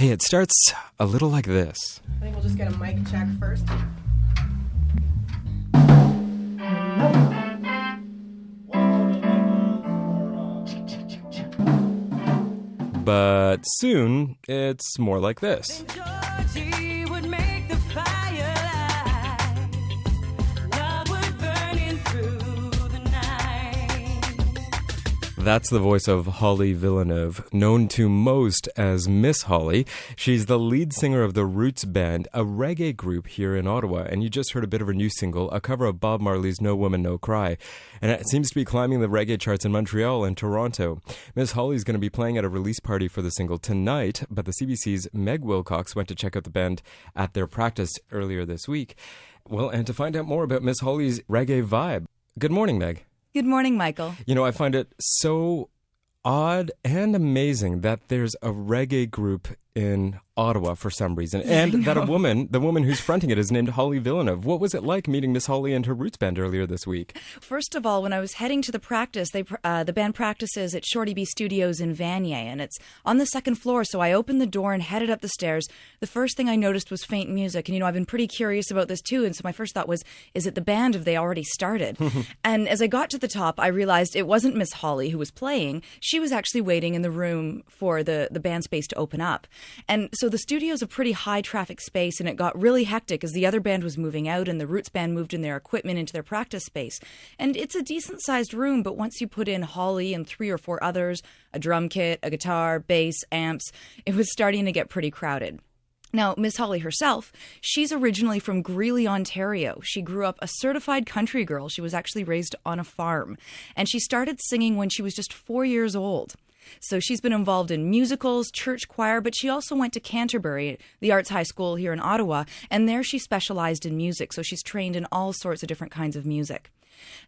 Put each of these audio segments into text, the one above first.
Hey, it starts a little like this. I think we'll just get a mic check first. But soon, it's more like this. That's the voice of Holly Villeneuve, known to most as Miss Holly. She's the lead singer of the Roots Band, a reggae group here in Ottawa. And you just heard a bit of her new single, a cover of Bob Marley's No Woman, No Cry. And it seems to be climbing the reggae charts in Montreal and Toronto. Miss Holly's going to be playing at a release party for the single tonight, but the CBC's Meg Wilcox went to check out the band at their practice earlier this week. Well, and to find out more about Miss Holly's reggae vibe. Good morning, Meg. Good morning, Michael. You know, I find it so odd and amazing that there's a reggae group in Ottawa for some reason, and that the woman who's fronting it is named Holly Villeneuve. What was it like meeting Miss Holly and her Roots Band earlier this week? First of all, when I was heading to the practice, the band practices at Shorty B Studios in Vanier, and it's on the second floor, so I opened the door and headed up the stairs. The first thing I noticed was faint music, and I've been pretty curious about this too, and so my first thought was, is it the band? Have they already started? And as I got to the top, I realized it wasn't Miss Holly who was playing. She was actually waiting in the room for the band space to open up. And so the studio's a pretty high traffic space, and it got really hectic as the other band was moving out and the Roots Band moved in their equipment into their practice space. And it's a decent sized room, but once you put in Holly and 3 or 4 others, a drum kit, a guitar, bass, amps, it was starting to get pretty crowded. Now, Miss Holly herself, she's originally from Greeley, Ontario. She grew up a certified country girl. She was actually raised on a farm. And she started singing when she was just 4 years old. So she's been involved in musicals, church choir, but she also went to Canterbury, the arts high school here in Ottawa, and there she specialized in music. So she's trained in all sorts of different kinds of music.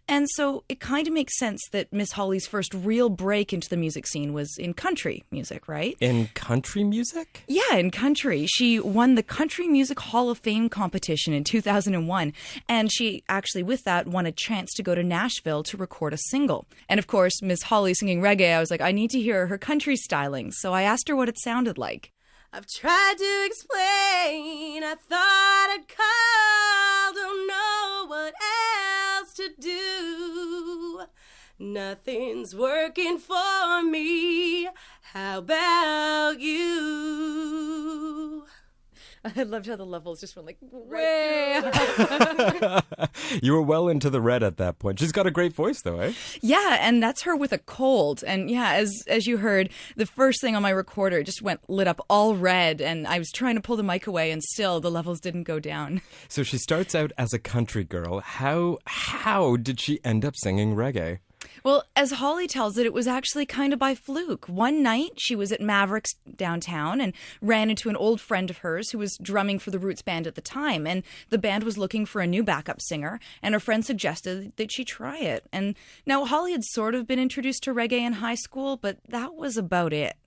And so it kind of makes sense that Miss Holly's first real break into the music scene was in country music, right? In country music? Yeah, in country. She won the Country Music Hall of Fame competition in 2001. And she actually, with that, won a chance to go to Nashville to record a single. And of course, Miss Holly singing reggae, I was like, I need to hear her country styling. So I asked her what it sounded like. I've tried to explain, I thought I'd call, don't know what else to do. Nothing's working for me, how about you? I loved how the levels just went like way up. You were well into the red at that point. She's got a great voice though, eh? Yeah, and that's her with a cold. And yeah, as you heard, the first thing on my recorder just went lit up all red, and I was trying to pull the mic away and still the levels didn't go down. So she starts out as a country girl. How did she end up singing reggae? Well, as Holly tells it, it was actually kind of by fluke. One night, she was at Mavericks downtown and ran into an old friend of hers who was drumming for the Roots Band at the time. And the band was looking for a new backup singer, and her friend suggested that she try it. And now Holly had sort of been introduced to reggae in high school, but that was about it.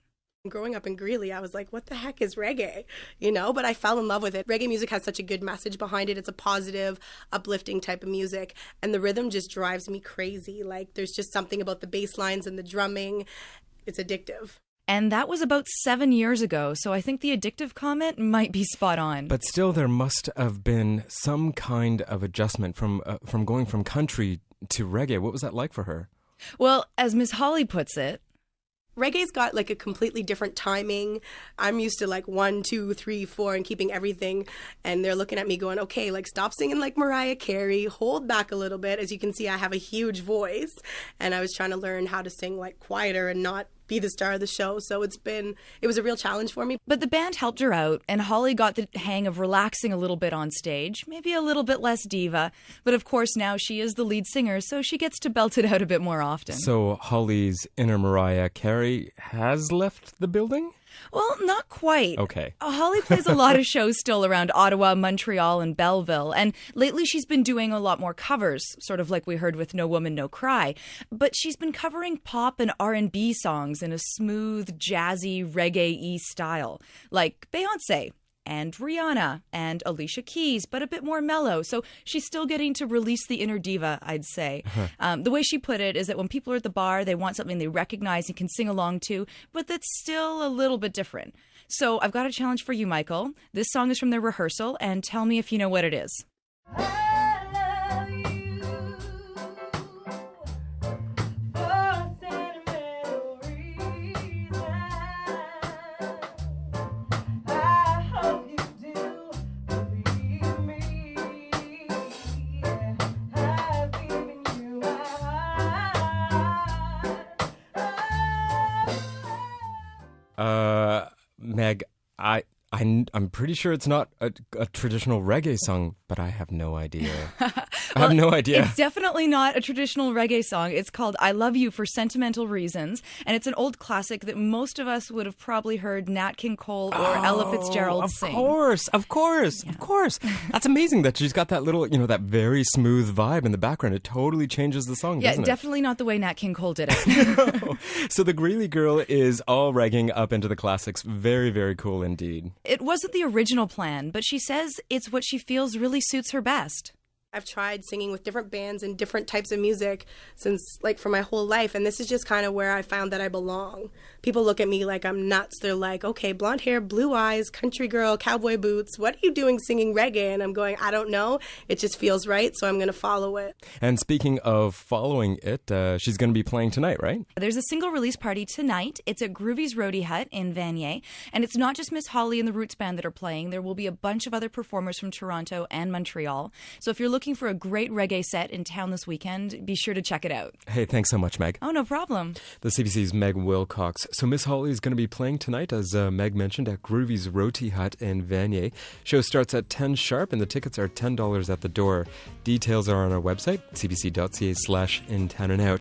Growing up in Greeley, I was like, what the heck is reggae? But I fell in love with it. Reggae music has such a good message behind it. It's a positive, uplifting type of music. And the rhythm just drives me crazy. Like, there's just something about the bass lines and the drumming. It's addictive. And that was about 7 years ago, so I think the addictive comment might be spot on. But still, there must have been some kind of adjustment from going from country to reggae. What was that like for her? Well, as Miss Holly puts it, reggae's got like a completely different timing. I'm used to like 1, 2, 3, 4 and keeping everything. And they're looking at me going, okay, like stop singing like Mariah Carey, hold back a little bit. As you can see, I have a huge voice. And I was trying to learn how to sing like quieter and not be the star of the show. So it was a real challenge for me. But the band helped her out, and Holly got the hang of relaxing a little bit on stage, maybe a little bit less diva. But of course, now she is the lead singer, so she gets to belt it out a bit more often. So Holly's inner Mariah Carey has left the building? Well, not quite. Okay. Holly plays a lot of shows still around Ottawa, Montreal, and Belleville. And lately she's been doing a lot more covers, sort of like we heard with No Woman, No Cry. But she's been covering pop and R&B songs in a smooth, jazzy, reggae-y style, like Beyonce and Rihanna and Alicia Keys, but a bit more mellow. So she's still getting to release the inner diva, I'd say. The way she put it is that when people are at the bar, they want something they recognize and can sing along to, but that's still a little bit different. So I've got a challenge for you, Michael. This song is from their rehearsal, and tell me if you know what it is. Meg, I'm pretty sure it's not a traditional reggae song, but I have no idea. I have no idea. It's definitely not a traditional reggae song. It's called I Love You for Sentimental Reasons, and it's an old classic that most of us would have probably heard Nat King Cole or Ella Fitzgerald sing. Of course. That's amazing that she's got that little, that very smooth vibe in the background. It totally changes the song, doesn't it? Definitely not the way Nat King Cole did it. No. So the Greeley girl is all ragging up into the classics. Very, very cool indeed. It wasn't the original plan, but she says it's what she feels really suits her best. I've tried singing with different bands and different types of music since, for my whole life, and this is just kind of where I found that I belong. People look at me like I'm nuts. They're like, okay, blonde hair, blue eyes, country girl, cowboy boots, what are you doing singing reggae? And I'm going, I don't know. It just feels right, so I'm going to follow it. And speaking of following it, she's going to be playing tonight, right? There's a single release party tonight. It's at Groovy's Roadie Hut in Vanier, and it's not just Miss Holly and the Roots Band that are playing. There will be a bunch of other performers from Toronto and Montreal. So if you're looking for a great reggae set in town this weekend, be sure to check it out. Hey, thanks so much, Meg. Oh, no problem. The CBC's Meg Wilcox. So Miss Holly is going to be playing tonight, as Meg mentioned, at Groovy's Roadie Hut in Vanier. Show starts at 10 sharp, and the tickets are $10 at the door. Details are on our website, cbc.ca/in town and out.